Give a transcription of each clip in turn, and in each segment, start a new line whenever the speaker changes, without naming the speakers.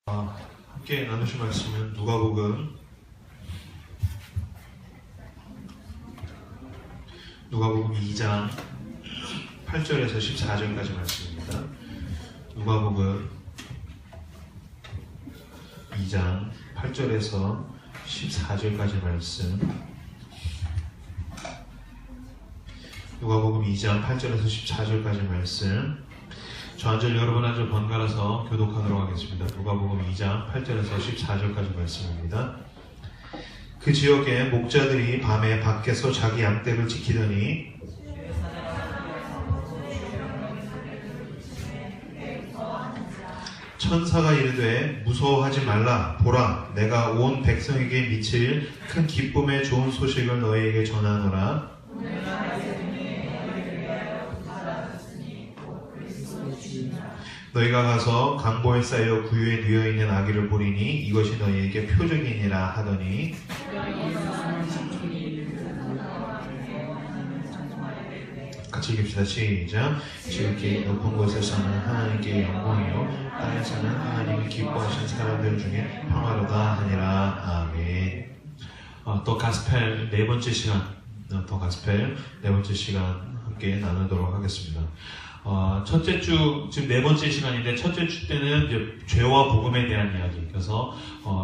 함께 나누실 말씀은 누가복음 2장 8절에서 14절까지 말씀입니다. 누가복음 2장 8절에서 14절까지 말씀. 누가복음 2장 8절에서 14절까지 말씀. 저 한 절 여러분 한 절 번갈아서 교독하도록 하겠습니다. 누가복음 2장 8절에서 14절까지 말씀입니다. 그 지역에 목자들이 밤에 밖에서 자기 양떼를 지키더니 천사가 이르되 무서워하지 말라. 보라, 내가 온 백성에게 미칠 큰 기쁨의 좋은 소식을 너희에게 전하노라. 너희가 가서 강보에 쌓여 구유에 누워있는 아기를 보리니 이것이 너희에게 표적이니라 하더니 같이 읽읍시다. 시작. 지극히 높은 곳에서는 하나님께 영광이요 땅에서는 하나님이 기뻐하신 사람들 중에 평화로다 하니라. 아멘. 또 가스펠 네 번째 시간 함께 나누도록 하겠습니다. 첫째 주, 지금 네 번째 시간인데, 첫째 주 때는 이제 죄와 복음에 대한 이야기. 그래서,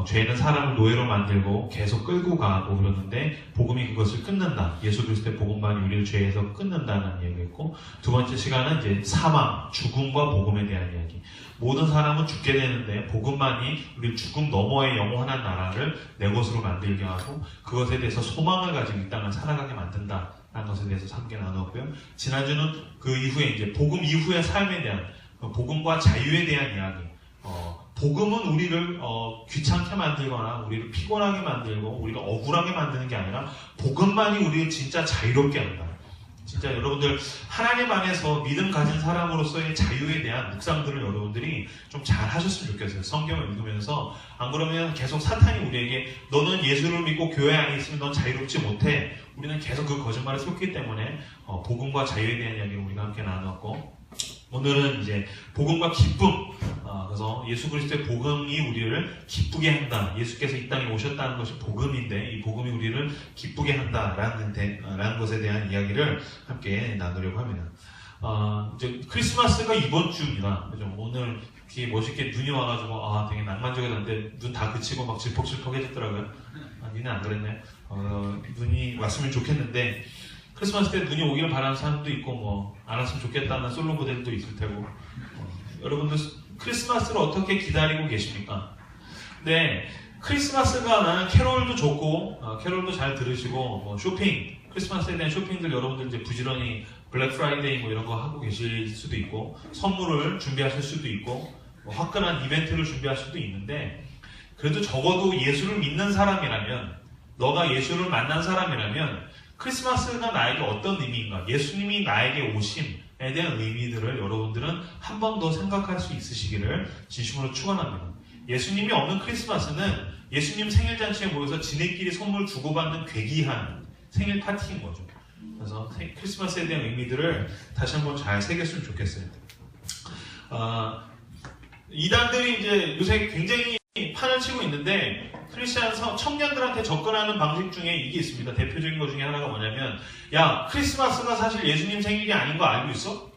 죄는 사람을 노예로 만들고 계속 끌고 가고 그러는데, 복음이 그것을 끊는다. 예수 그리스도의 복음만이 우리를 죄에서 끊는다는 이야기였고, 두 번째 시간은 이제 사망, 죽음과 복음에 대한 이야기. 모든 사람은 죽게 되는데, 복음만이 우리 죽음 너머의 영원한 나라를 내 것으로 만들게 하고, 그것에 대해서 소망을 가지고 이 땅을 살아가게 만든다. 라는 것에 대해서 함께 나누었고요. 지난주는 그 이후에 이제 복음 이후의 삶에 대한 복음과 자유에 대한 이야기. 복음은 우리를 귀찮게 만들거나 우리를 피곤하게 만들고 우리가 억울하게 만드는 게 아니라 복음만이 우리를 진짜 자유롭게 한다. 진짜 여러분들 하나님 안에서 믿음 가진 사람으로서의 자유에 대한 묵상들을 여러분들이 좀 잘 하셨으면 좋겠어요. 성경을 읽으면서. 안 그러면 계속 사탄이 우리에게 너는 예수를 믿고 교회 안에 있으면 넌 자유롭지 못해. 우리는 계속 그 거짓말을 쏟기 때문에 복음과 자유에 대한 이야기를 우리가 함께 나눴고, 오늘은 이제 복음과 기쁨. 그래서 예수 그리스도의 복음이 우리를 기쁘게 한다. 예수께서 이 땅에 오셨다는 것이 복음인데 이 복음이 우리를 기쁘게 한다라는 것에 대한 이야기를 함께 나누려고 합니다. 이제 크리스마스가 이번 주입니다. 그죠? 오늘 이렇게 멋있게 눈이 와가지고 되게 낭만적이었는데 눈 다 그치고 막 질퍽질퍽해졌더라고요. 니네 안 그랬네. 눈이 왔으면 좋겠는데 크리스마스 때 눈이 오기를 바라는 사람도 있고 안 왔으면 좋겠다는 솔로 모델도 있을 테고 여러분들 크리스마스를 어떻게 기다리고 계십니까? 네, 크리스마스가 나는 캐롤도 좋고 캐롤도 잘 들으시고 쇼핑, 크리스마스에 대한 쇼핑들 여러분들 이제 부지런히 블랙 프라이데이 이런 거 하고 계실 수도 있고 선물을 준비하실 수도 있고 화끈한 이벤트를 준비하실 수도 있는데 그래도 적어도 예수를 믿는 사람이라면 너가 예수를 만난 사람이라면 크리스마스가 나에게 어떤 의미인가? 예수님이 나에게 오심에 대한 의미들을 여러분들은 한 번 더 생각할 수 있으시기를 진심으로 축원합니다. 예수님이 없는 크리스마스는 예수님 생일잔치에 모여서 지네끼리 선물 주고받는 괴기한 생일 파티인 거죠. 그래서 크리스마스에 대한 의미들을 다시 한번 잘 새겼으면 좋겠어요. 이단들이 이제 요새 굉장히 판을 치고 있는데 크리스찬 청년들한테 접근하는 방식 중에 이게 있습니다. 대표적인 것 중에 하나가 뭐냐면 야, 크리스마스가 사실 예수님 생일이 아닌 거 알고 있어?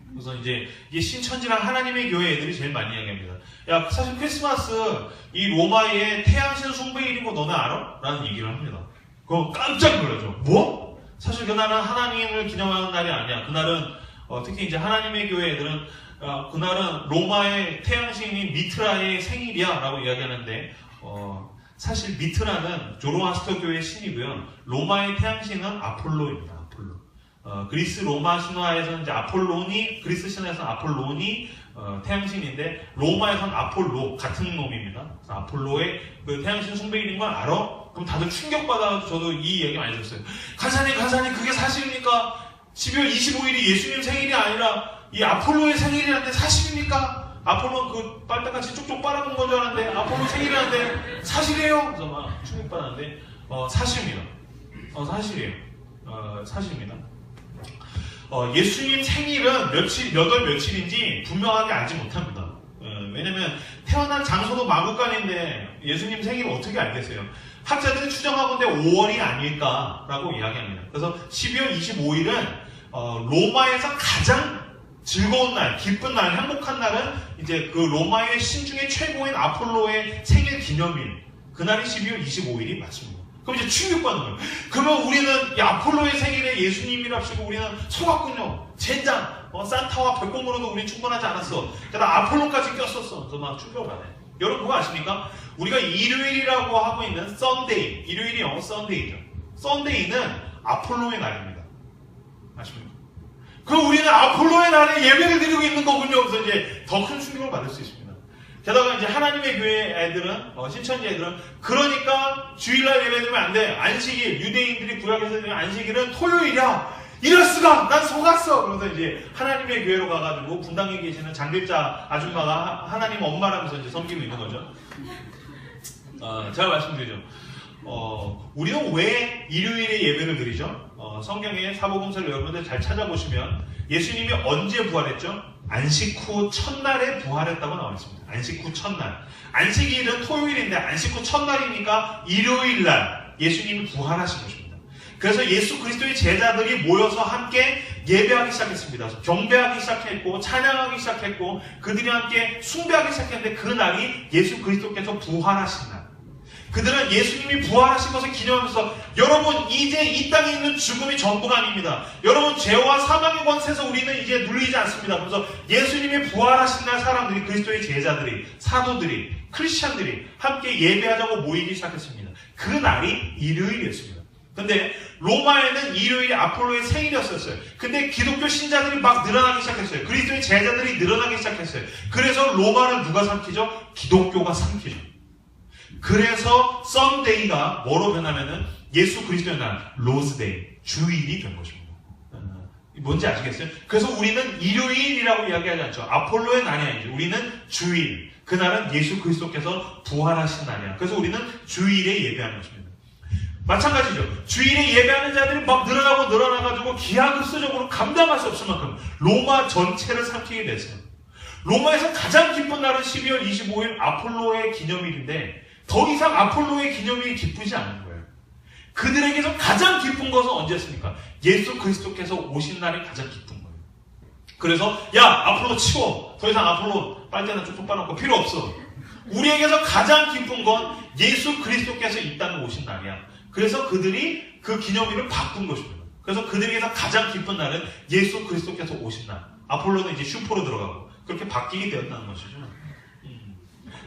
그래서 이제 이게 신천지랑 하나님의 교회 애들이 제일 많이 이야기합니다. 야, 사실 크리스마스 이 로마의 태양신 숭배일인 거 너네 알아? 라는 얘기를 합니다. 그거 깜짝 놀라죠. 뭐? 사실 그날은 하나님을 기념하는 날이 아니야. 그날은 특히 이제 하나님의 교회 애들은 그날은 로마의 태양신인 미트라의 생일이야 라고 이야기하는데 사실 미트라는 조로아스터 교회의 신이고요. 로마의 태양신은 아폴로입니다. 아폴로. 그리스 로마 신화에서는 이제 아폴론이, 그리스 신화에서는 아폴론이 태양신인데 로마에서는 아폴로 같은 놈입니다. 아폴로의 그 태양신 숭배일인 걸 알아? 그럼 다들 충격받아서 저도 이 얘기 많이 들었어요. 간사님 그게 사실입니까? 12월 25일이 예수님 생일이 아니라 이 아폴로의 생일이라는데 사실입니까? 아폴로 그 빨대같이 쪽쪽 빨아먹은 건 줄 알았는데 아폴로 생일이라는데 사실이에요? 그래서 막 충격받았는데 사실입니다. 사실이에요. 사실입니다. 예수님 생일은 몇 월 며칠인지 분명하게 알지 못합니다.
왜냐면 태어난 장소도 마구간인데 예수님 생일을 어떻게 알겠어요? 학자들이 추정하건대 5월이 아닐까라고 이야기합니다. 그래서 12월 25일은 로마에서 가장 즐거운 날, 기쁜 날, 행복한 날은 이제 그 로마의 신 중에 최고인 아폴로의 생일 기념일. 그날이 12월 25일이 맞습니다. 그럼 이제 충격받는 거예요. 그러면 우리는 이 아폴로의 생일에 예수님이랍시고 우리는 속았군요. 젠장, 산타와 백곰으로도 우리 충분하지 않았어. 게다가 아폴로까지 꼈었어. 그래서 막 충격을 받아요. 여러분 그거 아십니까? 우리가 일요일이라고 하고 있는 썬데이, 일요일이 영어 썬데이죠. 썬데이는 아폴로의 날입니다. 아십니까? 그럼 우리는 아폴로의 날에 예배를 드리고 있는 거군요. 그래서 이제 더 큰 충격을 받을 수 있습니다. 게다가 이제 하나님의 교회 애들은, 신천지 애들은, 그러니까 주일날 예배 드리면 안 돼. 안식일, 유대인들이 구약에서 드리는 안식일은 토요일이야. 이럴 수가! 난 속았어! 그러면서 이제 하나님의 교회로 가가지고 분당에 계시는 장길자 아줌마가 하나님 엄마라면서 이제 섬기고 있는 거죠. 제가 말씀드리죠. 우리는 왜 일요일에 예배를 드리죠? 성경의 사복음서를 여러분들 잘 찾아보시면 예수님이 언제 부활했죠? 안식 후 첫날에 부활했다고 나와 있습니다. 안식 후 첫날. 안식일은 토요일인데 안식 후 첫날이니까 일요일날 예수님이 부활하신 것입니다. 그래서 예수 그리스도의 제자들이 모여서 함께 예배하기 시작했습니다. 경배하기 시작했고 찬양하기 시작했고 그들이 함께 숭배하기 시작했는데 그 날이 예수 그리스도께서 부활하신 날. 그들은 예수님이 부활하신 것을 기념하면서 여러분 이제 이 땅에 있는 죽음이 전부가 아닙니다. 여러분 죄와 사망의 권세에서 우리는 이제 눌리지 않습니다. 그래서 예수님이 부활하신 날 사람들이 그리스도의 제자들이 사도들이 크리스찬들이 함께 예배하자고 모이기 시작했습니다. 그 날이 일요일이었습니다. 근데 로마에는 일요일이 아폴로의 생일이었어요. 근데 기독교 신자들이 막 늘어나기 시작했어요. 그리스도의 제자들이 늘어나기 시작했어요. 그래서 로마를 누가 삼키죠? 기독교가 삼키죠. 그래서 썬데이가 뭐로 변하면은 예수 그리스도의 날, 로즈데이, 주일이 된 것입니다. 뭔지 아시겠어요? 그래서 우리는 일요일이라고 이야기하지 않죠. 아폴로의 날이 아니죠. 우리는 주일. 그날은 예수 그리스도께서 부활하신 날이야. 그래서 우리는 주일에 예배하는 것입니다. 마찬가지죠. 주일에 예배하는 자들이 막 늘어나가지고 기하급수적으로 감당할 수 없을 만큼 로마 전체를 삼키게 됐어요. 로마에서 가장 기쁜 날은 12월 25일 아폴로의 기념일인데 더 이상 아폴로의 기념일이 기쁘지 않은 거예요. 그들에게서 가장 기쁜 것은 언제였습니까? 예수 그리스도께서 오신 날이 가장 기쁜 거예요. 그래서 야 아폴로 치워. 더 이상 아폴로 빨대나 쭉쭉 빨아놓고 필요 없어. 우리에게서 가장 기쁜 건 예수 그리스도께서 이 땅에 오신 날이야. 그래서 그들이 그 기념일을 바꾼 것입니다. 그래서 그들에게서 가장 기쁜 날은 예수 그리스도께서 오신 날. 아폴로는 이제 슈퍼로 들어가고 그렇게 바뀌게 되었다는 것이죠.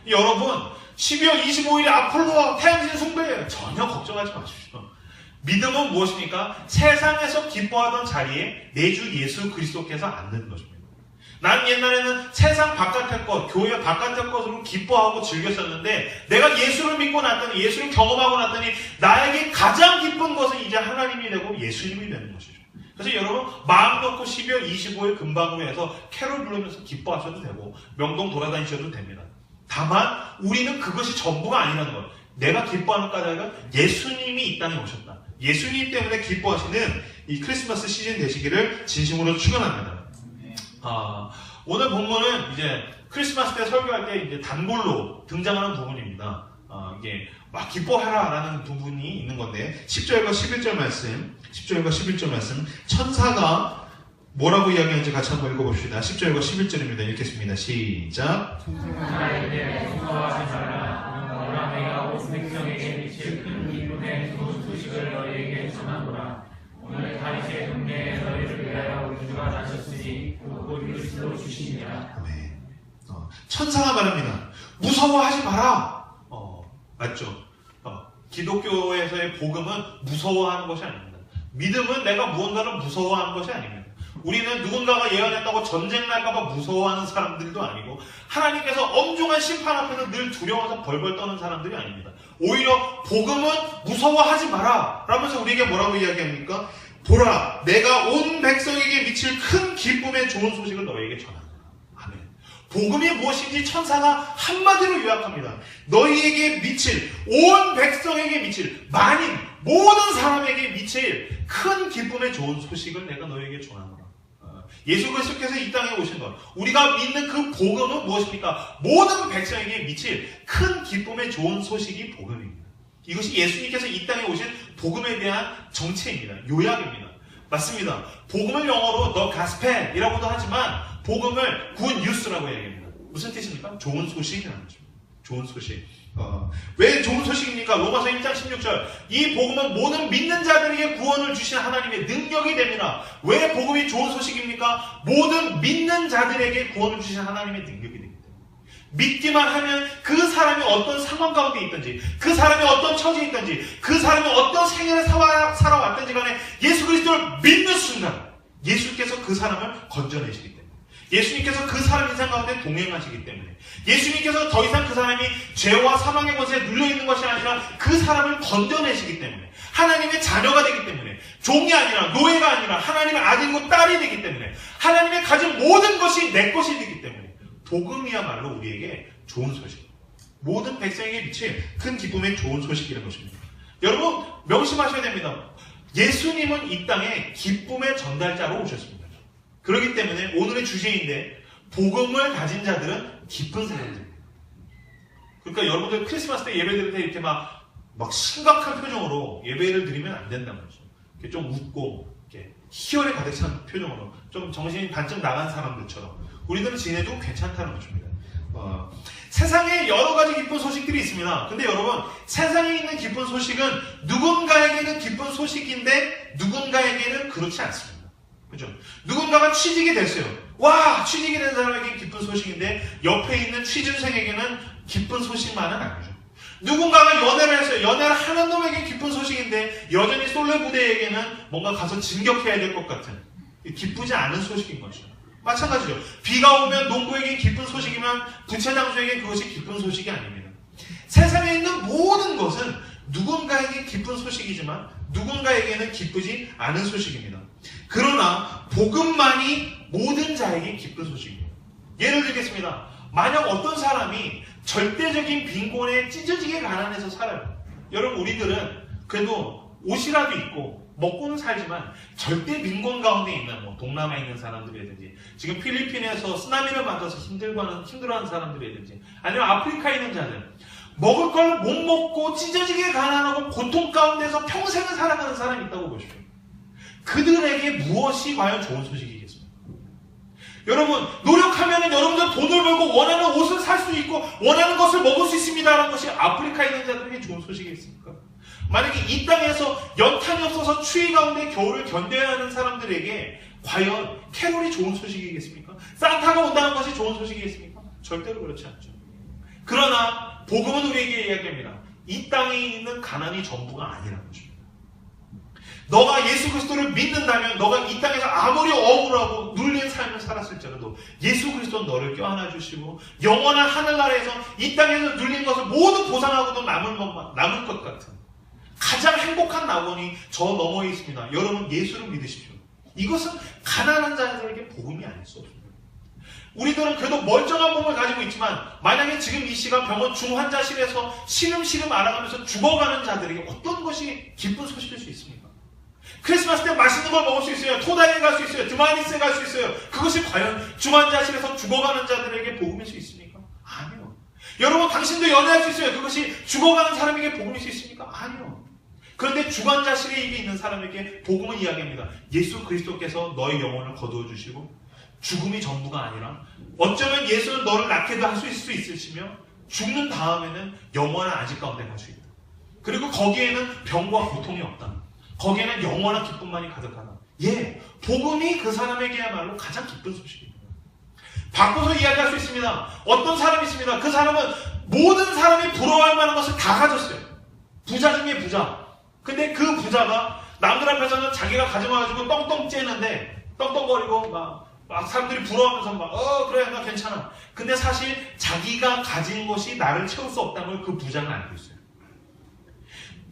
여러분 12월 25일에 아폴로와 태양신 숭배예요. 전혀 걱정하지 마십시오. 믿음은 무엇입니까? 세상에서 기뻐하던 자리에 내 주 예수 그리스도께서 앉는 것입니다. 난 옛날에는 세상 바깥의 것, 교회 바깥의 것으로 기뻐하고 즐겼었는데 내가 예수를 믿고 났더니 예수를 경험하고 났더니 나에게 가장 기쁜 것은 이제 하나님이 되고 예수님이 되는 것이죠. 그래서 여러분 마음 놓고 12월 25일 금방으로 해서 캐롤 부르면서 기뻐하셔도 되고 명동 돌아다니셔도 됩니다. 다만 우리는 그것이 전부가 아니라는 것. 내가 기뻐하는 까닭은 예수님이 이 땅에 오셨다. 예수님 때문에 기뻐하시는 이 크리스마스 시즌 되시기를 진심으로 축원합니다. 오늘 본문은 이제 크리스마스 때 설교할 때 이제 단골로 등장하는 부분입니다. 이게 막 기뻐해라라는 부분이 있는 건데 10절과 11절 말씀 천사가 뭐라고 이야기하는지 같이 한번 읽어봅시다. 10절과 11절입니다. 읽겠습니다. 시작.
천사에게 무서워하지 말라. 오라 내가 온 백성에게 미칠 큰 기쁨의 좋은 소식을 너희에게 전하노라. 오늘 다윗의 동네에 너희를 위하여 우리 주가 나셨으니 곧 그리스도 주시니라.
아멘. 천사가 말합니다. 무서워하지 마라. 맞죠? 기독교에서의 복음은 무서워하는 것이 아닙니다. 믿음은 내가 무언가를 무서워하는 것이 아닙니다. 우리는 누군가가 예언했다고 전쟁 날까봐 무서워하는 사람들도 아니고 하나님께서 엄중한 심판 앞에서 늘 두려워서 벌벌 떠는 사람들이 아닙니다. 오히려 복음은 무서워하지 마라 라면서 우리에게 뭐라고 이야기합니까? 보라 내가 온 백성에게 미칠 큰 기쁨의 좋은 소식을 너희에게 전한다. 아멘. 복음이 무엇인지 천사가 한마디로 요약합니다. 너희에게 미칠 온 백성에게 미칠 만인 모든 사람에게 미칠 큰 기쁨의 좋은 소식을 내가 너희에게 전하노라. 예수 그리스도께서 이 땅에 오신 것, 우리가 믿는 그 복음은 무엇입니까? 모든 백성에게 미칠 큰 기쁨의 좋은 소식이 복음입니다. 이것이 예수님께서 이 땅에 오신 복음에 대한 정체입니다. 요약입니다. 맞습니다. 복음을 영어로 The Gospel이라고도 하지만 복음을 Good News라고 얘기합니다. 무슨 뜻입니까? 좋은 소식이라는 거죠. 좋은 소식. 왜 좋은 소식입니까? 로마서 1장 16절. 이 복음은 모든 믿는 자들에게 구원을 주신 하나님의 능력이 됩니다. 왜 복음이 좋은 소식입니까? 모든 믿는 자들에게 구원을 주신 하나님의 능력이 됩니다. 믿기만 하면 그 사람이 어떤 상황 가운데 있든지, 그 사람이 어떤 처지에 있든지, 그 사람이 어떤 생애를 살아왔든지 간에 예수 그리스도를 믿는 순간 예수께서 그 사람을 건져내시기 때문에, 예수님께서 그 사람 인생 가운데 동행하시기 때문에, 예수님께서 더 이상 그 사람이 죄와 사망의 권세에 눌려있는 것이 아니라 그 사람을 건져내시기 때문에, 하나님의 자녀가 되기 때문에, 종이 아니라 노예가 아니라 하나님의 아들이고 딸이 되기 때문에, 하나님의 가진 모든 것이 내 것이 되기 때문에 복음이야말로 우리에게 좋은 소식, 모든 백성에게 미칠 큰 기쁨의 좋은 소식이라는 것입니다. 여러분 명심하셔야 됩니다. 예수님은 이 땅에 기쁨의 전달자로 오셨습니다. 그렇기 때문에 오늘의 주제인데, 복음을 가진 자들은 기쁜 사람들입니다. 그러니까 여러분들 크리스마스 때 예배 드릴 때 이렇게 막 심각한 표정으로 예배를 드리면 안 된다는 거죠. 이렇게 좀 웃고 이렇게 희열에 가득 찬 표정으로, 좀 정신이 반쯤 나간 사람들처럼 우리들은 지내도 괜찮다는 것입니다. 세상에 여러 가지 기쁜 소식들이 있습니다. 근데 여러분, 세상에 있는 기쁜 소식은 누군가에게는 기쁜 소식인데 누군가에게는 그렇지 않습니다. 그죠? 누군가가 취직이 됐어요. 와, 취직이 된 사람에게 기쁜 소식인데 옆에 있는 취준생에게는 기쁜 소식만은 아니죠. 누군가가 연애를 했어요. 연애를 하는 놈에게 기쁜 소식인데 여전히 솔로 부대에게는 뭔가 가서 진격해야 될 것 같은 기쁘지 않은 소식인 거죠. 마찬가지죠. 비가 오면 농부에게 기쁜 소식이면 부채장수에게 그것이 기쁜 소식이 아닙니다. 세상에 있는 모든 것은 누군가에게 기쁜 소식이지만 누군가에게는 기쁘지 않은 소식입니다. 그러나 복음만이 모든 자에게 기쁜 소식입니다. 예를 들겠습니다. 만약 어떤 사람이 절대적인 빈곤에 찢어지게 가난해서 살아요. 여러분, 우리들은 그래도 옷이라도 입고 먹고는 살지만 절대 빈곤 가운데 있는 동남아에 있는 사람들이라든지, 지금 필리핀에서 쓰나미를 맞아서 힘들어하는 사람들이라든지, 아니면 아프리카에 있는 자들, 먹을 걸 못 먹고 찢어지게 가난하고 고통 가운데서 평생을 살아가는 사람이 있다고 보십시오. 그들에게 무엇이 과연 좋은 소식이겠습니까? 여러분, 노력하면 여러분들 돈을 벌고 원하는 옷을 살 수 있고 원하는 것을 먹을 수 있습니다라는 것이 아프리카에 있는 자들에게 좋은 소식이겠습니까? 만약에 이 땅에서 연탄이 없어서 추위 가운데 겨울을 견뎌야 하는 사람들에게 과연 캐롤이 좋은 소식이겠습니까? 산타가 온다는 것이 좋은 소식이겠습니까? 절대로 그렇지 않죠. 그러나 복음은 우리에게 이야기합니다. 이 땅에 있는 가난이 전부가 아니라는 것입니다. 너가 예수 그리스도를 믿는다면 너가 이 땅에서 아무리 억울하고 눌린 삶을 살았을지라도 예수 그리스도는 너를 껴안아 주시고 영원한 하늘나라에서 이 땅에서 눌린 것을 모두 보상하고도 남을 것 같은 가장 행복한 낙원이 저 너머에 있습니다. 여러분, 예수를 믿으십시오. 이것은 가난한 자들에게 복음이 아닐 수 없습니다. 우리들은 그래도 멀쩡한 몸을 가지고 있지만 만약에 지금 이 시간 병원 중환자실에서 시름시름 알아가면서 죽어가는 자들에게 어떤 것이 기쁜 소식일 수 있습니까? 크리스마스 때 맛있는 걸 먹을 수 있어요. 토다에 갈 수 있어요. 드마니스에 갈 수 있어요. 그것이 과연 중환자실에서 죽어가는 자들에게 복음일 수 있습니까? 아니요. 여러분, 당신도 연애할 수 있어요. 그것이 죽어가는 사람에게 복음일 수 있습니까? 아니요. 그런데 중환자실에 있는 사람에게 복음은 이야기합니다. 예수 그리스도께서 너의 영혼을 거두어 주시고 죽음이 전부가 아니라 어쩌면 예수는 너를 낳게도 할 수 있으시며 죽는 다음에는 영원한 안식 가운데 갈 수 있다. 그리고 거기에는 병과 고통이 없다. 거기에는 영원한 기쁨만이 가득하다. 예, 복음이 그 사람에게야말로 가장 기쁜 소식입니다. 바꿔서 이야기할 수 있습니다. 어떤 사람이 있습니다. 그 사람은 모든 사람이 부러워할 만한 것을 다 가졌어요. 부자 중에 부자. 근데 그 부자가 남들 앞에서는 자기가 가져와가지고 떵떵 째는데 떵떵거리고 막 사람들이 부러워하면서 그래, 나 괜찮아. 근데 사실 자기가 가진 것이 나를 채울 수 없다는 걸 그 부자는 알고 있어요.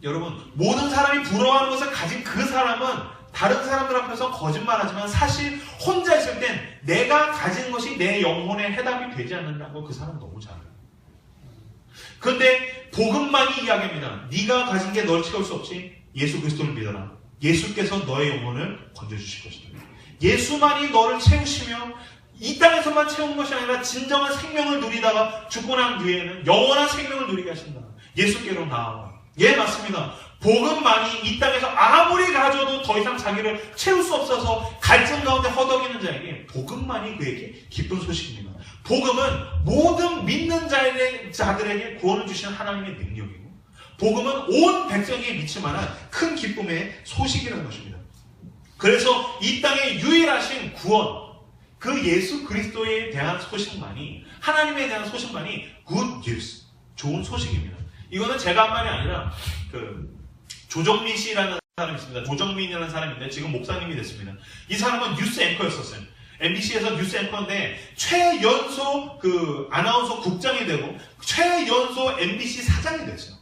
여러분, 모든 사람이 부러워하는 것을 가진 그 사람은 다른 사람들 앞에서 거짓말하지만 사실 혼자 있을 땐 내가 가진 것이 내 영혼의 해답이 되지 않는다는 걸 그 사람은 너무 잘 알아요. 그런데 복음만이 이야기합니다. 네가 가진 게 널 채울 수 없지. 예수 그리스도를 믿어라. 예수께서 너의 영혼을 건져주실 것이다. 예수만이 너를 채우시며 이 땅에서만 채우는 것이 아니라 진정한 생명을 누리다가 죽고 난 뒤에는 영원한 생명을 누리게 하신다. 예수께로 나아와. 예, 맞습니다. 복음만이 이 땅에서 아무리 가져도 더 이상 자기를 채울 수 없어서 갈증 가운데 허덕이는 자에게 복음만이 그에게 기쁜 소식입니다. 복음은 모든 믿는 자들에게 구원을 주시는 하나님의 능력이고, 복음은 온 백성에게 미칠 만한 큰 기쁨의 소식이라는 것입니다. 그래서 이 땅에 유일하신 구원, 그 예수 그리스도에 대한 소식만이, 하나님에 대한 소식만이 good news, 좋은 소식입니다. 이거는 제가 한 말이 아니라 조정민 씨라는 사람이 있습니다. 조정민이라는 사람인데 지금 목사님이 됐습니다. 이 사람은 뉴스 앵커였었어요. MBC에서 뉴스 앵커인데 최연소 아나운서 국장이 되고 최연소 MBC 사장이 됐어요.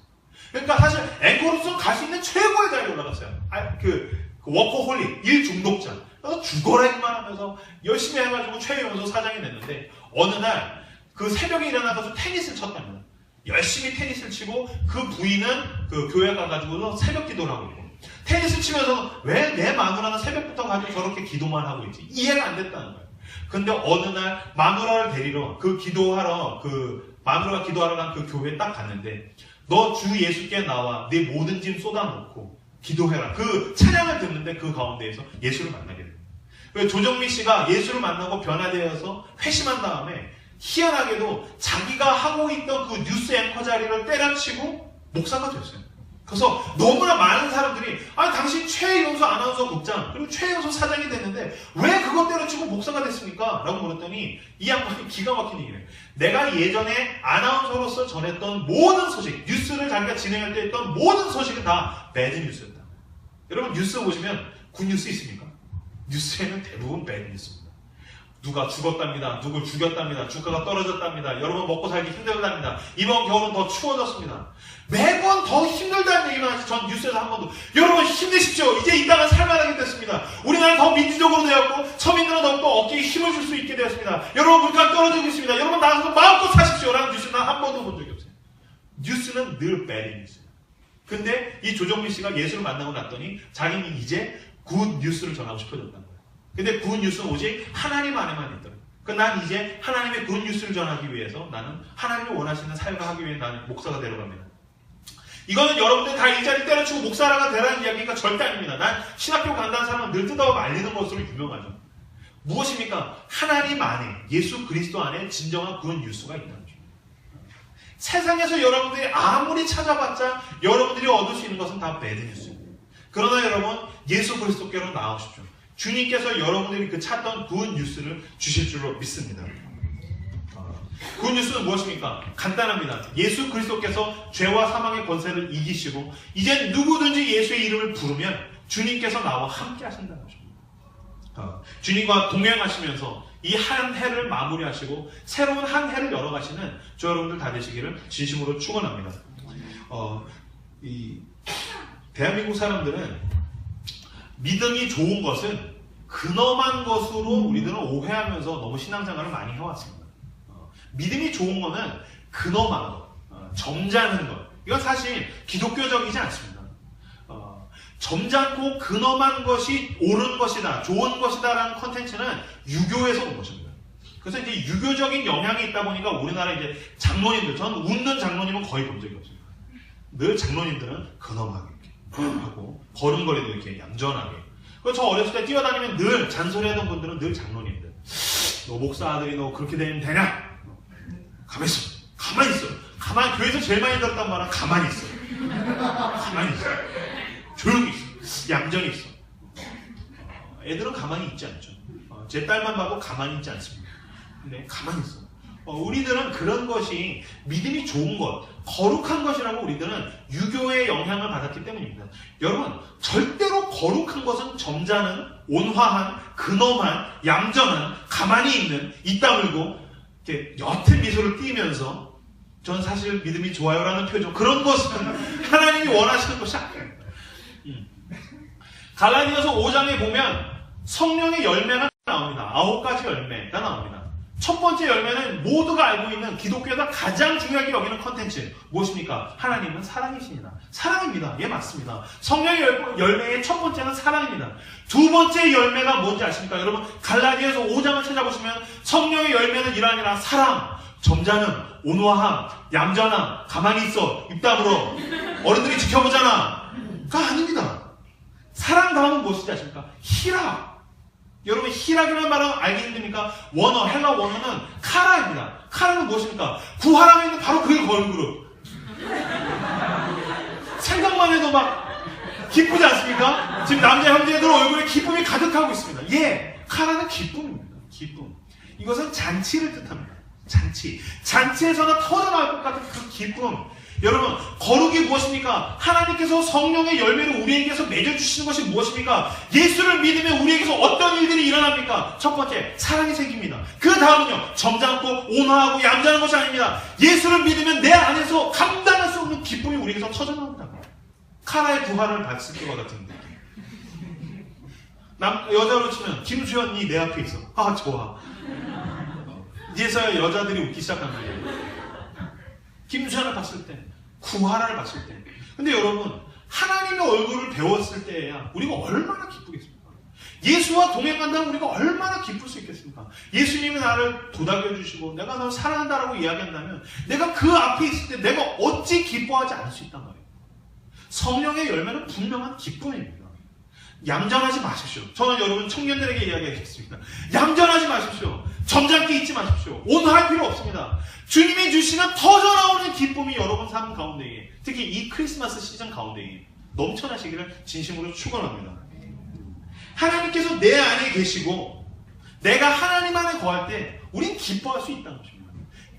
그러니까 사실 앵커로서 갈 수 있는 최고의 자리에 올라갔어요. 워커홀릭, 일 중독자. 그래서 죽어라 임만 하면서 열심히 해가지고 최연소 사장이 됐는데, 어느 날 그 새벽에 일어나서 테니스를 쳤답니다. 열심히 테니스를 치고 그 부인은 그 교회 가가지고 새벽 기도를 하고 있고, 테니스 치면서 왜 내 마누라는 새벽부터 가지고 저렇게 기도만 하고 있지? 이해가 안 됐다는 거예요. 근데 어느 날 마누라를 데리러 마누라가 기도하러 간 그 교회에 딱 갔는데, 너 주 예수께 나와 네 모든 짐 쏟아놓고 기도해라. 그 찬양을 듣는데 그 가운데에서 예수를 만나게 됩니다. 조정민 씨가 예수를 만나고 변화되어서 회심한 다음에 희한하게도 자기가 하고 있던 그 뉴스 앵커 자리를 때려치고 목사가 됐어요. 그래서 너무나 많은 사람들이 당신 최연소 아나운서 국장 그리고 최연소 사장이 됐는데 왜 그것 때려치고 목사가 됐습니까? 라고 물었더니 이 양반이 기가 막힌 얘기를 해요. 내가 예전에 아나운서로서 전했던 모든 소식, 뉴스를 자기가 진행할 때 했던 모든 소식은 다 배드 뉴스였다. 여러분 뉴스 보시면 굿뉴스 있습니까? 뉴스에는 대부분 배드 뉴스입니다. 누가 죽었답니다. 누굴 죽였답니다. 주가가 떨어졌답니다. 여러분 먹고 살기 힘들답니다. 이번 겨울은 더 추워졌습니다. 매번 더 힘들다는 얘기만 하지. 전 뉴스에서 한 번도 여러분 힘내십시오. 이제 이 땅은 살만하게 됐습니다. 우리나라는 더 민주적으로 되었고 서민들은 더욱더 어깨에 힘을 줄 수 있게 되었습니다. 여러분 물가 떨어지고 있습니다. 여러분 나가서 마음껏 사십시오. 라는 뉴스는 난 한 번도 본 적이 없어요. 뉴스는 늘 배드 뉴스예요. 근데 이 조정민 씨가 예수를 만나고 났더니 자기는 이제 굿 뉴스를 전하고 싶어졌다는 거예요. 근데 굿 뉴스는 오직 하나님 안에만 있더라고요. 난 이제 하나님의 굿 뉴스를 전하기 위해서 나는 하나님이 원하시는 사역을 하기 위해 나는 목사가 되려갑니다. 이거는 여러분들 다 이 자리 때려치고 목사가 되라는 이야기가 절대 아닙니다. 난 신학교 간다는 사람은 늘 뜯어 말리는 것으로 유명하죠. 무엇입니까? 하나님 안에, 예수 그리스도 안에 진정한 굿 뉴스가 있다는 거죠. 세상에서 여러분들이 아무리 찾아봤자 여러분들이 얻을 수 있는 것은 다 배드 뉴스입니다. 그러나 여러분 예수 그리스도께로 나아오십시오. 주님께서 여러분들이 그 찾던 굿 뉴스를 주실 줄로 믿습니다. 굿 뉴스는 무엇입니까? 간단합니다. 예수 그리스도께서 죄와 사망의 권세를 이기시고 이제 누구든지 예수의 이름을 부르면 주님께서 나와 함께 하신다는 것입니다. 주님과 동행하시면서 이 한 해를 마무리하시고 새로운 한 해를 열어가시는 저 여러분들 다 되시기를 진심으로 축원합니다. 이 대한민국 사람들은 믿음이 좋은 것은 근엄한 것으로 우리들은 오해하면서 너무 신앙생활을 많이 해왔습니다. 믿음이 좋은 거는 근엄한 것, 점잖은 것. 이건 사실 기독교적이지 않습니다. 점잖고 근엄한 것이 옳은 것이다, 좋은 것이다 라는 컨텐츠는 유교에서 온 것입니다. 그래서 이제 유교적인 영향이 있다 보니까 우리나라 이제 장로님들, 저는 웃는 장로님은 거의 본 적이 없어요. 늘 장로님들은 근엄하게 하고 걸음걸이도 이렇게 얌전하게. 저 어렸을 때 뛰어다니면 늘 잔소리하던 분들은 늘 장로님들. 너 목사 아들이 너 그렇게 되면 되냐? 가만히 있어. 가만히 있어. 가만히 교회에서 제일 많이 들었단 말은 가만히 있어. 가만히 있어. 조용히 있어. 얌전히 있어. 애들은 가만히 있지 않죠. 제 딸만 봐도 가만히 있지 않습니다. 근데 가만히 있어. 우리들은 그런 것이 믿음이 좋은 것, 거룩한 것이라고 우리들은 유교의 영향을 받았기 때문입니다. 여러분, 절대로 거룩한 것은 점잖은, 온화한, 근엄한, 얌전한, 가만히 있는, 입 다물고 이렇게 옅은 미소를 띠면서 전 사실 믿음이 좋아요라는 표정, 그런 것은 하나님이 원하시는 것이 아닙니다. 갈라디아서 5장에 보면 성령의 열매가 나옵니다. 9가지 열매가 나옵니다. 첫 번째 열매는 모두가 알고 있는 기독교에서 가장 중요하게 여기는 컨텐츠 무엇입니까? 하나님은 사랑이십니다. 사랑입니다. 예, 맞습니다. 성령의 열매의 첫 번째는 사랑입니다. 두 번째 열매가 뭔지 아십니까? 여러분 갈라디아서 5장을 찾아보시면 성령의 열매는 이러하니라 사랑, 점잖음, 온화함, 얌전함, 가만히 있어, 입 다물어, 어른들이 지켜보잖아 가 아닙니다. 사랑 다음은 무엇인지 아십니까? 희락. 여러분 희락이라는 말은 알기 힘듭니까? 원어, 헬라 원어는 카라입니다. 카라는 무엇입니까? 구하라고 있는 바로 그 걸그룹. 생각만 해도 막 기쁘지 않습니까? 지금 남자 형제들 얼굴에 기쁨이 가득하고 있습니다. 예, 카라는 기쁨입니다. 기쁨. 이것은 잔치를 뜻합니다. 잔치. 잔치에서는 터져나올 것 같은 그 기쁨. 여러분, 거룩이 무엇입니까? 하나님께서 성령의 열매를 우리에게서 맺어주시는 것이 무엇입니까? 예수를 믿으면 우리에게서 어떤 일들이 일어납니까? 첫 번째, 사랑이 생깁니다. 그 다음은요, 점잖고 온화하고 얌전한 것이 아닙니다. 예수를 믿으면 내 안에서 감당할 수 없는 기쁨이 우리에게서 터져나옵니다. 카라의 부활을 봤을 것과 같은 느낌. 여자로 치면 김수현이 내 앞에 있어. 아, 좋아. 이제서야 여자들이 웃기 시작한 거예요. 김수현을 봤을 때, 구하라를 봤을 때. 근데 여러분, 하나님의 얼굴을 배웠을 때야 우리가 얼마나 기쁘겠습니까? 예수와 동행한다면 우리가 얼마나 기쁠 수 있겠습니까? 예수님이 나를 도닥여주시고 내가 너를 사랑한다라고 이야기한다면 내가 그 앞에 있을 때 내가 어찌 기뻐하지 않을 수 있단 말이에요. 성령의 열매는 분명한 기쁨입니다. 얌전하지 마십시오. 저는 여러분 청년들에게 이야기하겠습니다. 얌전하지 마십시오. 점잖게 있지 마십시오. 온화할 필요 없습니다. 주님이 주시는 터져나오는 기쁨이 여러분 삶 가운데에, 특히 이 크리스마스 시즌 가운데에 넘쳐나시기를 진심으로 축원합니다. 하나님께서 내 안에 계시고 내가 하나님 안에 거할 때 우린 기뻐할 수 있다는 것입니다.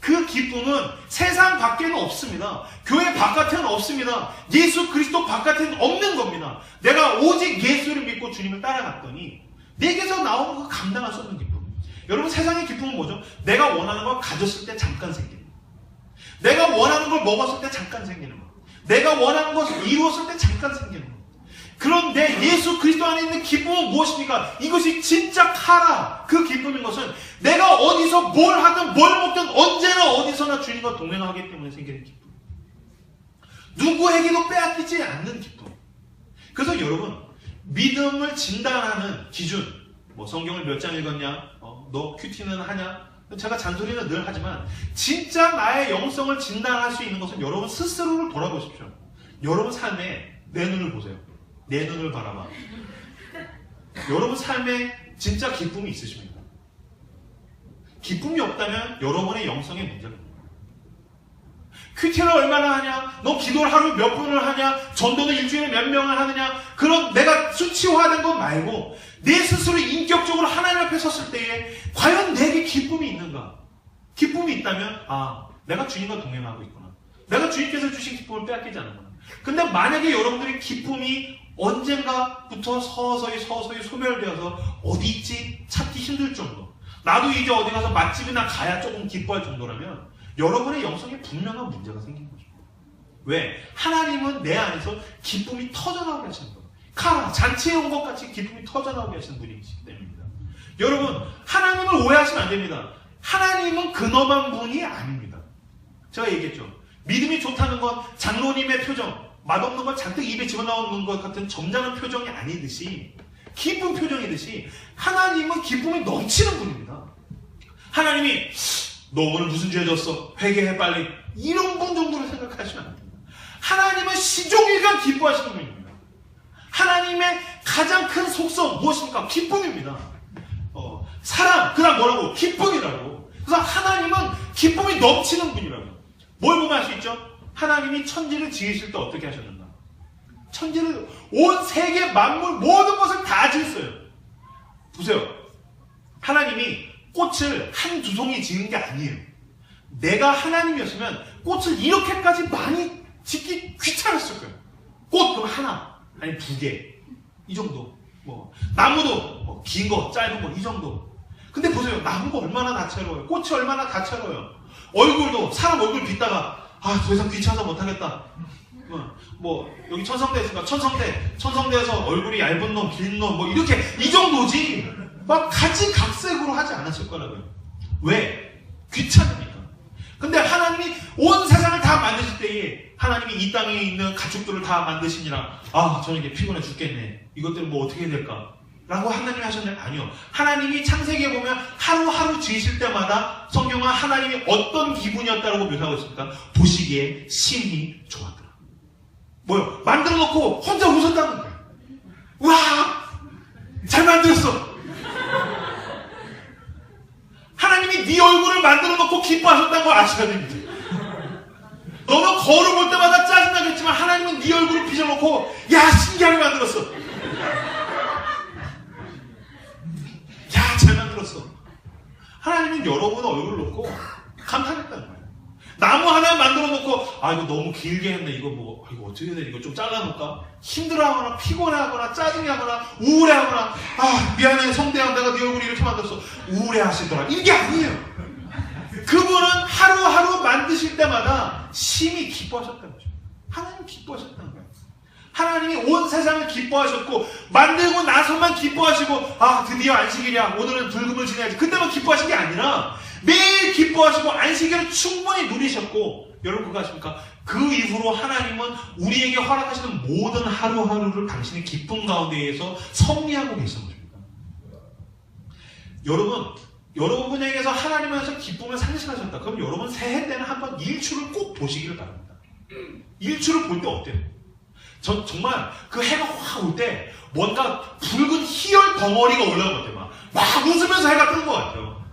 그 기쁨은 세상 밖에는 없습니다. 교회 바깥에는 없습니다. 예수 그리스도 바깥에는 없는 겁니다. 내가 오직 예수를 믿고 주님을 따라갔더니 내게서 나오는 거 감당할 수 없는 기쁨. 여러분 세상의 기쁨은 뭐죠? 내가 원하는 걸 가졌을 때 잠깐 생기는 거. 내가 원하는 걸 먹었을 때 잠깐 생기는 거. 내가 원하는 것을 이루었을 때 잠깐 생기는 거. 그런데 예수 그리스도 안에 있는 기쁨은 무엇입니까? 이것이 진짜 카라, 그 기쁨인 것은 내가 어디서 뭘 하든 뭘 먹든 언제나 어디서나 주님과 동행하기 때문에 생기는 기쁨. 누구에게도 빼앗기지 않는 기쁨. 그래서 여러분, 믿음을 진단하는 기준, 뭐 성경을 몇 장 읽었냐, 너 큐티는 하냐, 제가 잔소리는 늘 하지만 진짜 나의 영성을 진단할 수 있는 것은 여러분 스스로를 돌아보십시오. 여러분 삶에 내 눈을 보세요. 내 눈을 바라봐. 여러분 삶에 진짜 기쁨이 있으십니까? 기쁨이 없다면 여러분의 영성에 문제가 있습니다. 큐티를 얼마나 하냐? 너 기도를 하루 몇 분을 하냐? 전도는 일주일에 몇 명을 하느냐? 그런 내가 수치화된 것 말고 내 스스로 인격적으로 하나님 앞에 섰을 때에 과연 내게 기쁨이 있는가? 기쁨이 있다면 내가 주님과 동행하고 있구나. 내가 주님께서 주신 기쁨을 빼앗기지 않는구나. 근데 만약에 여러분들의 기쁨이 언젠가부터 서서히 소멸되어서 어디 있지 찾기 힘들 정도, 나도 이제 어디 가서 맛집이나 가야 조금 기뻐할 정도라면 여러분의 영성에 분명한 문제가 생긴 거죠. 왜? 하나님은 내 안에서 기쁨이 터져나오게 하시는 거예요. 카라, 잔치에 온 것 같이 기쁨이 터져나오게 하시는 분이시기 때문입니다. 여러분, 하나님을 오해하시면 안 됩니다. 하나님은 근엄한 분이 아닙니다. 제가 얘기했죠. 믿음이 좋다는 건 장로님의 표정, 맛없는 걸 잔뜩 입에 집어넣는 것 같은 점잖은 표정이 아니듯이, 기쁜 표정이듯이 하나님은 기쁨이 넘치는 분입니다. 하나님이 너 오늘 무슨 죄 졌어? 회개해 빨리. 이런 분 정도로 생각하시면 안 됩니다. 하나님은 시종일관 기뻐하시는 분입니다. 하나님의 가장 큰 속성 무엇입니까? 기쁨입니다. 사랑, 그 다음 뭐라고? 기쁨이라고. 그래서 하나님은 기쁨이 넘치는 분이라고. 뭘 보면 알 수 있죠? 하나님이 천지를 지으실 때 어떻게 하셨는가? 천지를, 온 세계 만물 모든 것을 다 지었어요. 보세요. 하나님이 꽃을 한두 송이 지은 게 아니에요. 내가 하나님이었으면 꽃을 이렇게까지 많이 짓기 귀찮았을 거예요. 꽃 그럼 하나, 아니 두 개, 이 정도. 뭐 나무도 긴 거, 짧은 거 이 정도. 근데 보세요. 나무가 얼마나 다채로워요. 꽃이 얼마나 다채로워요. 얼굴도 사람 얼굴 빗다가 더 이상 귀찮아서 못하겠다. 뭐 여기 천성대 있으니까 천성대에서 얼굴이 얇은 놈, 긴 놈 뭐 이렇게 이 정도지 막 가지각색으로 하지 않았을 거라고요. 왜? 귀찮으니까. 근데 하나님이 온 세상을 다 만드실 때에 하나님이 이 땅에 있는 가축들을 다 만드시니라 저는 이게 피곤해 죽겠네. 이것들은 뭐 어떻게 해야 될까? 라고 하나님이 하셨나요? 아니요. 하나님이 창세기에 보면 하루하루 지으실 때마다 성경은 하나님이 어떤 기분이었다고 묘사하고 있습니까? 보시기에 심히 좋았더라. 뭐요? 만들어 놓고 혼자 웃었다는 거예요. 와! 잘 만들었어! 하나님이 네 얼굴을 만들어 놓고 기뻐하셨다는 걸 아셔야 됩니다. 너는 거울 볼 때마다 짜증나겠지만 하나님은 네 얼굴을 빚어놓고 야 신기하게 만들었어. 야 잘 만들었어. 하나님은 여러분 얼굴을 놓고 감탄했다는 거예요. 나무 하나 만들어 놓고 이거 너무 길게 했네. 이거 이거 어떻게 해야 돼? 이거 좀 잘라놓을까? 힘들어하거나 피곤해하거나 짜증나거나 우울해하거나 미안해 성대야 내가 네 얼굴 이렇게 만들었어. 우울해하시더라. 이게 아니에요. 그분은 하루하루 만드실 때마다 심히 기뻐하셨다는 거죠. 하나님 기뻐하셨다는 거예요. 하나님이 온 세상을 기뻐하셨고 만들고 나서만 기뻐하시고 드디어 안식일이야 오늘은 불금을 지내야지 그때만 기뻐하신 게 아니라 매일 기뻐하시고 안식일을 충분히 누리셨고 여러분 그거 아십니까? 그 이후로 하나님은 우리에게 허락하시는 모든 하루하루를 당신의 기쁨 가운데에서 섭리하고 계신 것입니다. 여러분 분에게서 하나님께서 기쁨을 상실하셨다. 그럼 여러분 새해 때는 한번 일출을 꼭 보시기를 바랍니다. 일출을 볼 때 어때요? 전 정말 그 해가 확 올 때 뭔가 붉은 희열 덩어리가 올라온 것 같아요. 막 웃으면서 해가 뜨는 것 같아요.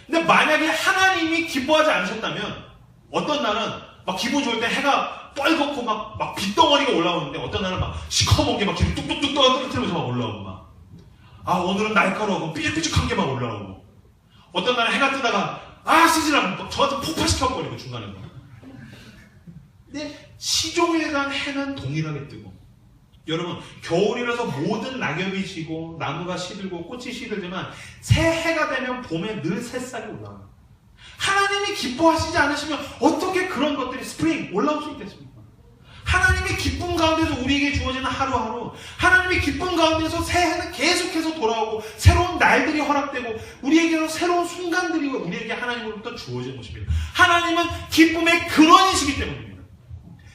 근데 만약에 하나님이 기뻐하지 않으셨다면 어떤 날은 막 기분 좋을 때 해가 뻘겋고 막 빛덩어리가 올라오는데 어떤 날은 막 시커먼 게 막 기분 뚝뚝뚝 떨어뜨리면서 막 올라오고 오늘은 날카로우고 삐죽삐죽한 게 막 올라오고 어떤 날은 해가 뜨다가 쓰지라고 저한테 폭파시켜버리고 중간에 근데 시종일관 해는 동일하게 뜨고 여러분 겨울이라서 모든 낙엽이 지고 나무가 시들고 꽃이 시들지만 새해가 되면 봄에 늘 새싹이 올라와요. 하나님이 기뻐하시지 않으시면 어떻게 그런 것들이 스프링 올라올 수 있겠습니까? 하나님의 기쁨 가운데서 우리에게 주어지는 하루하루 하나님의 기쁨 가운데서 새해는 계속해서 돌아오고 새로운 날들이 허락되고 우리에게는 새로운 순간들이 우리에게 하나님으로부터 주어진 것입니다. 하나님은 기쁨의 근원이시기 때문입니다.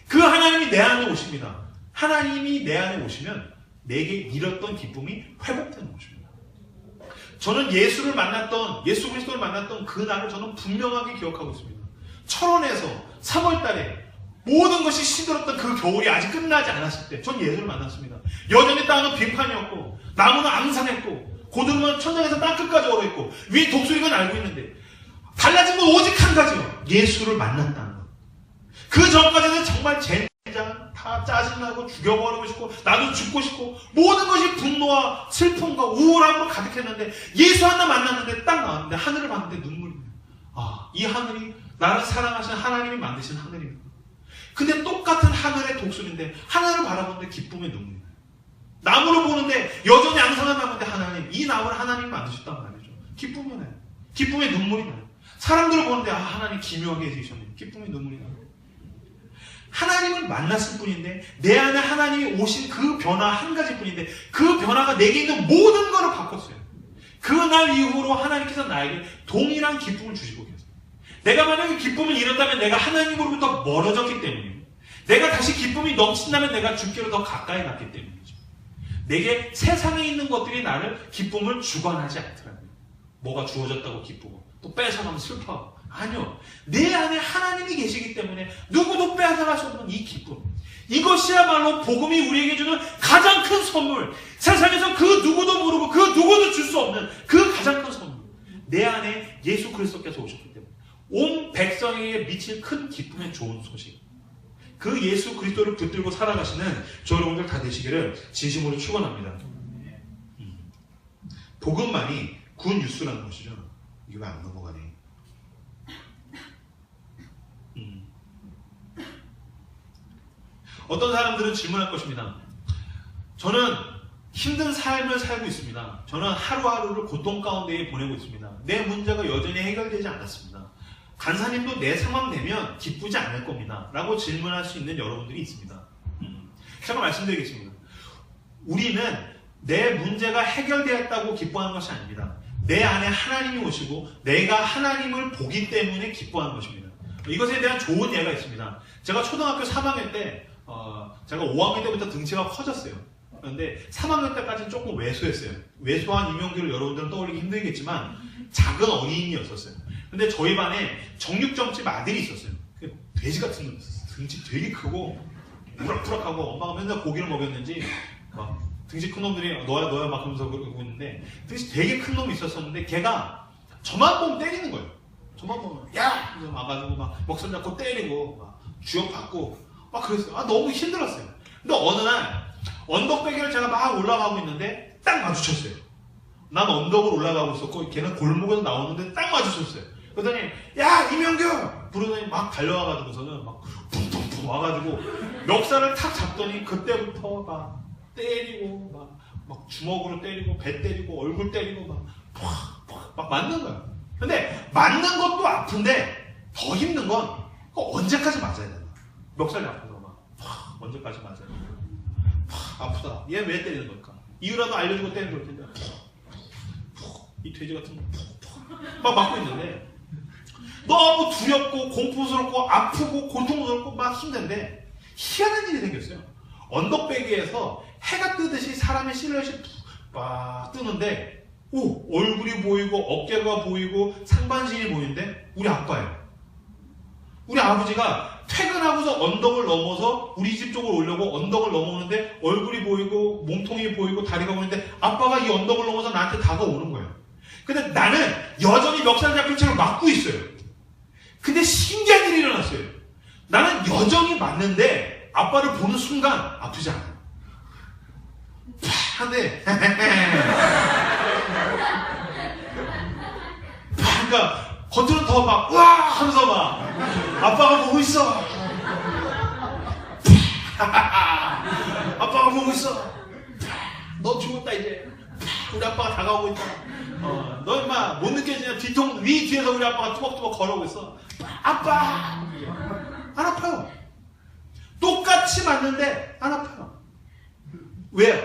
그 하나님이 내 안에 오십니다. 하나님이 내 안에 오시면 내게 잃었던 기쁨이 회복되는 것입니다. 저는 예수 그리스도를 만났던 그 날을 저는 분명하게 기억하고 있습니다. 철원에서 3월 달에 모든 것이 시들었던 그 겨울이 아직 끝나지 않았을 때 전 예수를 만났습니다. 여전히 땅은 빈판이었고 나무는 앙상했고 고드름은 천장에서 땅끝까지 얼어있고 위에 독수리가 날고 있는데 달라진 건 오직 한 가지요. 예수를 만났다는 것. 그 전까지는 정말 젠장 다 짜증나고 죽여버리고 싶고 나도 죽고 싶고 모든 것이 분노와 슬픔과 우울함으로 가득했는데 예수 하나 만났는데 딱 나왔는데 하늘을 봤는데 눈물이 이 하늘이 나를 사랑하시는 하나님이 만드신 하늘입니다. 근데 똑같은 하늘의 독수리인데 하늘을 바라보는데 기쁨의 눈물이 나요. 나무를 보는데 여전히 앙상한 나무인데 이 나무를 하나님이 만드셨단 말이죠. 기쁨이 나요. 기쁨의 눈물이 나요. 사람들을 보는데 하나님 기묘하게 해주셨네요. 기쁨의 눈물이 나요. 하나님을 만났을 뿐인데 내 안에 하나님이 오신 그 변화 한 가지뿐인데 그 변화가 내게 있는 모든 것을 바꿨어요. 그날 이후로 하나님께서 나에게 동일한 기쁨을 주시고 계세요. 내가 만약에 기쁨을 잃었다면 내가 하나님으로부터 멀어졌기 때문이에요. 내가 다시 기쁨이 넘친다면 내가 주께로 더 가까이 갔기 때문이죠. 내게 세상에 있는 것들이 나를 기쁨을 주관하지 않더라고요. 뭐가 주어졌다고 기쁘고 또 뺏어가면 슬퍼하고 아니요. 내 안에 하나님이 계시기 때문에 누구도 빼앗아갈 수 없는 이 기쁨. 이것이야말로 복음이 우리에게 주는 가장 큰 선물. 세상에서 그 누구도 모르고 그 누구도 줄 수 없는 그 가장 큰 선물. 내 안에 예수 그리스도께서 오셨기 때문에 온 백성에게 미칠 큰 기쁨의 좋은 소식. 그 예수 그리스도를 붙들고 살아가시는 저 여러분들 다 되시기를 진심으로 축원합니다. 복음만이 굿 뉴스라는 것이죠. 이게 왜 안 넘어가네. 어떤 사람들은 질문할 것입니다. 저는 힘든 삶을 살고 있습니다. 저는 하루하루를 고통 가운데 보내고 있습니다. 내 문제가 여전히 해결되지 않았습니다. 간사님도 내 상황 되면 기쁘지 않을 겁니다. 라고 질문할 수 있는 여러분들이 있습니다. 제가 말씀드리겠습니다. 우리는 내 문제가 해결되었다고 기뻐하는 것이 아닙니다. 내 안에 하나님이 오시고 내가 하나님을 보기 때문에 기뻐하는 것입니다. 이것에 대한 좋은 예가 있습니다. 제가 초등학교 3학년 때 제가 5학년 때부터 등치가 커졌어요. 그런데 3학년 때까지는 조금 왜소했어요. 왜소한 이명규를 여러분들은 떠올리기 힘들겠지만 작은 어린이였었어요. 근데 저희 반에 정육점집 아들이 있었어요. 돼지 같은 놈 있었어요. 등치 되게 크고 부락부락하고 엄마가 맨날 고기를 먹였는지 막 등치 큰 놈들이 너야 막 그러면서 그러고 있는데 등치 되게 큰 놈이 있었었는데 걔가 저만 보면 때리는 거예요. 저만 보면 야! 그래서 와가지고 막 먹선 잡고 때리고 막 주역받고 막 그랬어요. 너무 힘들었어요. 근데 어느 날 언덕배기를 제가 막 올라가고 있는데 딱 마주쳤어요. 난 언덕을 올라가고 있었고 걔는 골목에서 나오는데 딱 마주쳤어요. 그러더니 야 이명규! 부르더니 막 달려와가지고서는 막 붕붕붕 와가지고 멱살을 탁 잡더니 그때부터 막 때리고 막 주먹으로 때리고 배 때리고 얼굴 때리고 막 맞는 거야. 근데 맞는 것도 아픈데 더 힘든 건 언제까지 맞아야 되나. 멱살이 아파서 언제까지 맞아야 되나. 아프다. 얘 왜 때리는 걸까? 이유라도 알려주고 때리는 걸 텐데 이 돼지 같은 거 막 맞고 있는데 너무 두렵고 공포스럽고 아프고 고통스럽고 막 힘든데 희한한 일이 생겼어요. 언덕배기에서 해가 뜨듯이 사람의 실루엣이 막 뜨는데 얼굴이 보이고 어깨가 보이고 상반신이 보이는데 우리 아빠예요. 우리 아버지가 퇴근하고서 언덕을 넘어서 우리 집 쪽으로 오려고 언덕을 넘어오는데 얼굴이 보이고 몸통이 보이고 다리가 보이는데 아빠가 이 언덕을 넘어서 나한테 다가오는 거예요. 근데 나는 여전히 멱살 잡힌 채로 맞고 있어요. 근데 신기한 일이 일어났어요. 나는 여전히 맞는데 아빠를 보는 순간 아프지 않아요. 한데 그러니까 겉으로 더 막 와 하면서 막 아빠가 보고 있어. 아빠가 보고 있어. 너 죽었다 이제. 우리 아빠가 다가오고 있다. 너 임마 못 느껴지냐? 뒤에서 우리 아빠가 뚜벅뚜벅 걸어오고 있어. 아빠 안 아파요. 똑같이 맞는데 안 아파요. 왜요?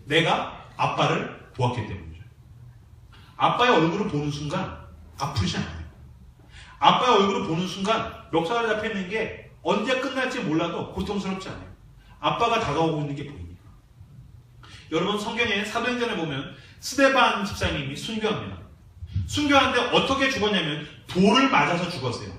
내가 아빠를 보았기 때문이죠. 아빠의 얼굴을 보는 순간 아프지 않아요. 아빠의 얼굴을 보는 순간 멱살에 잡혀있는 게 언제 끝날지 몰라도 고통스럽지 않아요. 아빠가 다가오고 있는 게 보이니까. 여러분 성경에 사도행전에 보면 스데반 집사님이 순교합니다. 순교하는데 어떻게 죽었냐면 돌을 맞아서 죽었어요.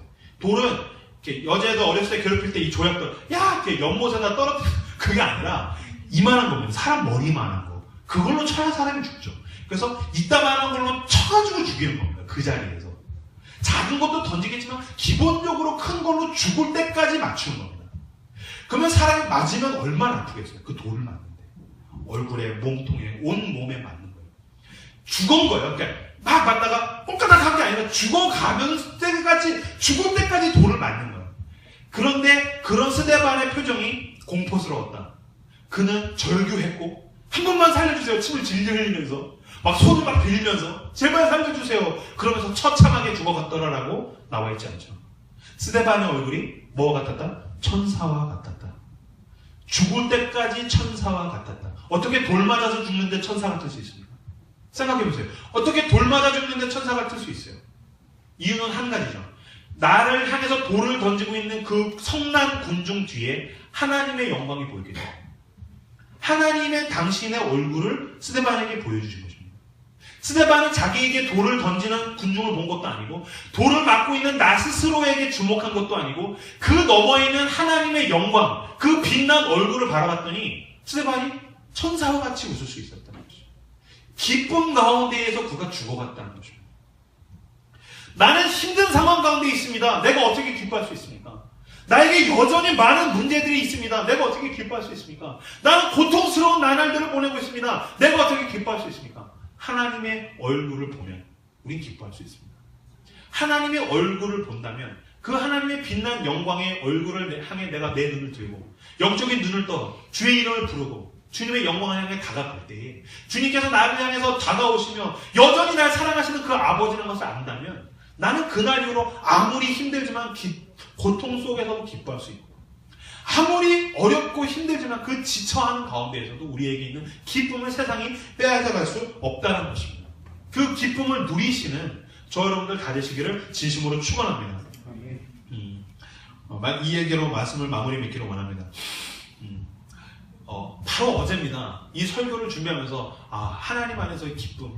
돌은 이렇게 여자애들 어렸을 때 괴롭힐 때 이 조약돌 이렇게 연못에다 떨어뜨려 그게 아니라 이만한 거면 사람 머리만한 거 그걸로 쳐야 사람이 죽죠. 그래서 이따만한 걸로 쳐가지고 죽이는 겁니다. 그 자리에서 작은 것도 던지겠지만 기본적으로 큰 걸로 죽을 때까지 맞추는 겁니다. 그러면 사람이 맞으면 얼마나 아프겠어요. 그 돌을 맞는데 얼굴에 몸통에 온 몸에 맞는 거예요. 죽은 거예요. 그러니까 막 맞다가 뽕까닥한 게 아니라 죽어가면 때까지 죽을 때까지 돌을 맞는 거예요. 그런데 그런 스데반의 표정이 공포스러웠다. 그는 절규했고 한 번만 살려주세요. 침을 질질 흘리면서 막 손을 막 빌면서 제발 살려주세요. 그러면서 처참하게 죽어갔더라라고 나와 있지 않죠. 스데반의 얼굴이 뭐와 같았다? 천사와 같았다. 죽을 때까지 천사와 같았다. 어떻게 돌 맞아서 죽는데 천사 같을 수 있습니까? 생각해보세요. 어떻게 돌 맞아 죽는데 천사 같을 수 있어요? 이유는 한 가지죠. 나를 향해서 돌을 던지고 있는 그 성난 군중 뒤에 하나님의 영광이 보이게 돼요. 하나님의 당신의 얼굴을 스데반에게 보여주신 것입니다. 스데반은 자기에게 돌을 던지는 군중을 본 것도 아니고 돌을 맞고 있는 나 스스로에게 주목한 것도 아니고 그 너머에 있는 하나님의 영광, 그 빛난 얼굴을 바라봤더니 스데반이 천사와 같이 웃을 수 있었다는 것이죠. 기쁨 가운데에서 그가 죽어갔다는 것입니다. 나는 힘든 상황 가운데 있습니다. 내가 어떻게 기뻐할 수 있습니까? 나에게 여전히 많은 문제들이 있습니다. 내가 어떻게 기뻐할 수 있습니까? 나는 고통스러운 나날들을 보내고 있습니다. 내가 어떻게 기뻐할 수 있습니까? 하나님의 얼굴을 보면 우린 기뻐할 수 있습니다. 하나님의 얼굴을 본다면 그 하나님의 빛난 영광의 얼굴을 향해 내가 내 눈을 들고 영적인 눈을 떠 주의 이름을 부르고 주님의 영광을 향해 다가갈 때에 주님께서 나를 향해서 다가오시며 여전히 날 사랑하시는 그 아버지라는 것을 안다면 나는 그날 이후로 아무리 힘들지만 고통 속에서도 기뻐할 수 있고 아무리 어렵고 힘들지만 그 지쳐하는 가운데에서도 우리에게 있는 기쁨을 세상이 빼앗아갈 수 없다는 것입니다. 그 기쁨을 누리시는 저 여러분들 다 되시기를 진심으로 축원합니다. 이 얘기로 말씀을 마무리 맺기를 원합니다. 바로 어제입니다. 이 설교를 준비하면서 하나님 안에서의 기쁨.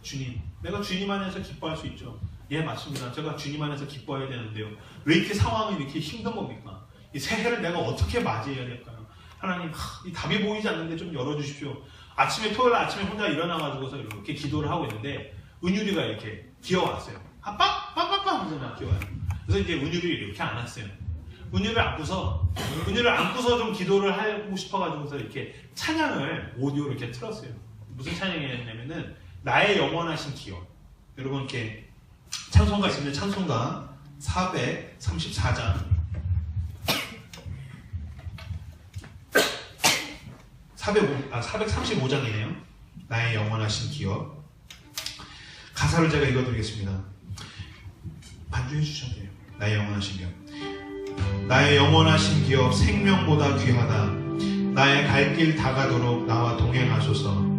주님, 내가 주님 안에서 기뻐할 수 있죠. 예, 맞습니다. 제가 주님 안에서 기뻐해야 되는데요. 왜 이렇게 상황이 이렇게 힘든 겁니까? 이 새해를 내가 어떻게 맞이해야 될까요? 하나님, 이 답이 보이지 않는데 좀 열어주십시오. 토요일 아침에 혼자 일어나가지고서 이렇게 기도를 하고 있는데 은유리가 이렇게 기어왔어요. 빵빵빵빵 하면서 막 기어와요. 그래서 이제 은유리를 이렇게 안았어요. 은유를 안고서 좀 기도를 하고 싶어가지고서 이렇게 찬양을 오디오로 이렇게 틀었어요. 무슨 찬양이었냐면은 나의 영원하신 기업. 여러분 이렇게 찬송가 있습니다. 찬송가 434장 435장이네요. 나의 영원하신 기업. 가사를 제가 읽어드리겠습니다. 반주해 주셔도 돼요. 나의 영원하신 기업. 나의 영원하신 기업 생명보다 귀하다. 나의 갈 길 다가도록 나와 동행하소서.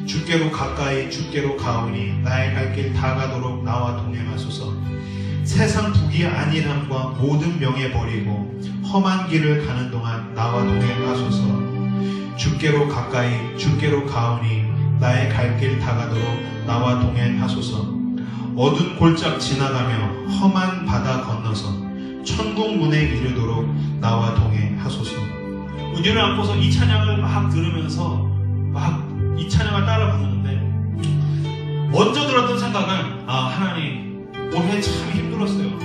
주께로 가까이 주께로 가오니 나의 갈 길 다가도록 나와 동행하소서. 세상 북이 안일함과 모든 명예 버리고 험한 길을 가는 동안 나와 동행하소서. 주께로 가까이 주께로 가오니 나의 갈 길 다가도록 나와 동행하소서. 어두운 골짝 지나가며 험한 바다 건너서 천국 문에 이르도록 나와 동행하소서. 은유를 안고서 이 찬양을 막 들으면서 막 이 찬양을 따라 부르는데 먼저 들었던 생각은 하나님 올해 참 힘들었어요.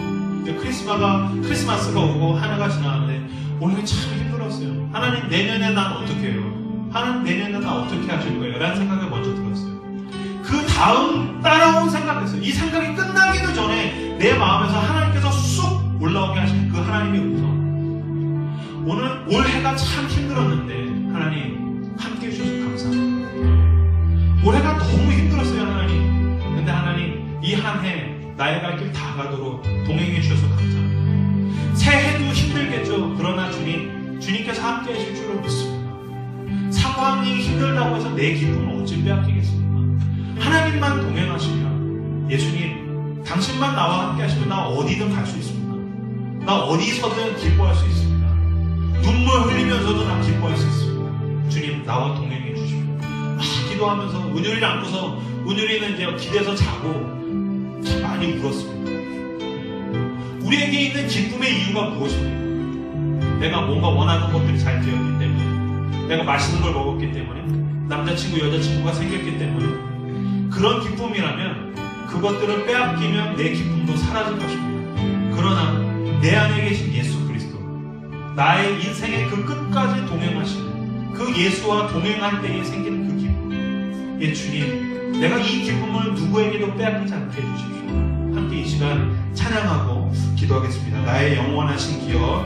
크리스마스가 오고 한 해가 지나는데 올해 참 힘들었어요. 하나님 내년에 난 어떻게 해요? 하나님 내년에 난 어떻게 하실 거예요? 라는 생각을 먼저 들었어요. 그 다음 따라온 생각이었어요. 이 생각이 끝나기도 전에 내 마음에서 하나님께서 쑥 올라오게 하신 그 하나님의 음성. 오늘 올해가 참 힘들었는데 하나님 함께 해주셔서 감사합니다. 올해가 너무 힘들었어요 하나님. 근데 하나님 이 한 해 나의 갈 길 다 가도록 동행해 주셔서 감사합니다. 새해도 힘들겠죠. 그러나 주님께서 함께 하실 줄을 믿습니다. 상황이 힘들다고 해서 내 기쁨을 어찌 빼앗기겠습니까? 하나님만 동행하시면 예수님 당신만 나와 함께 하시면 나 어디든 갈 수 있습니다. 나 어디서든 기뻐할 수 있습니다. 눈물 흘리면서도 나 기뻐할 수 있습니다. 주님 나와 동행해 주십시오. 기도하면서 은유리를 안고서 은유리는 이제 기대서 자고 많이 울었습니다. 우리에게 있는 기쁨의 이유가 무엇입니까? 내가 뭔가 원하는 것들이 잘 되었기 때문에, 내가 맛있는 걸 먹었기 때문에, 남자친구 여자친구가 생겼기 때문에. 그런 기쁨이라면 그것들을 빼앗기면 내 기쁨도 사라질 것입니다. 그러나 내 안에 계신 예수 그리스도, 나의 인생의 그 끝까지 동행하시는 그 예수와 동행할 때에 생기는 그 기쁨. 예, 주님, 내가 이 기쁨을 누구에게도 빼앗기지 않게 해주십시오. 함께 이 시간 찬양하고 기도하겠습니다. 나의 영원하신 기업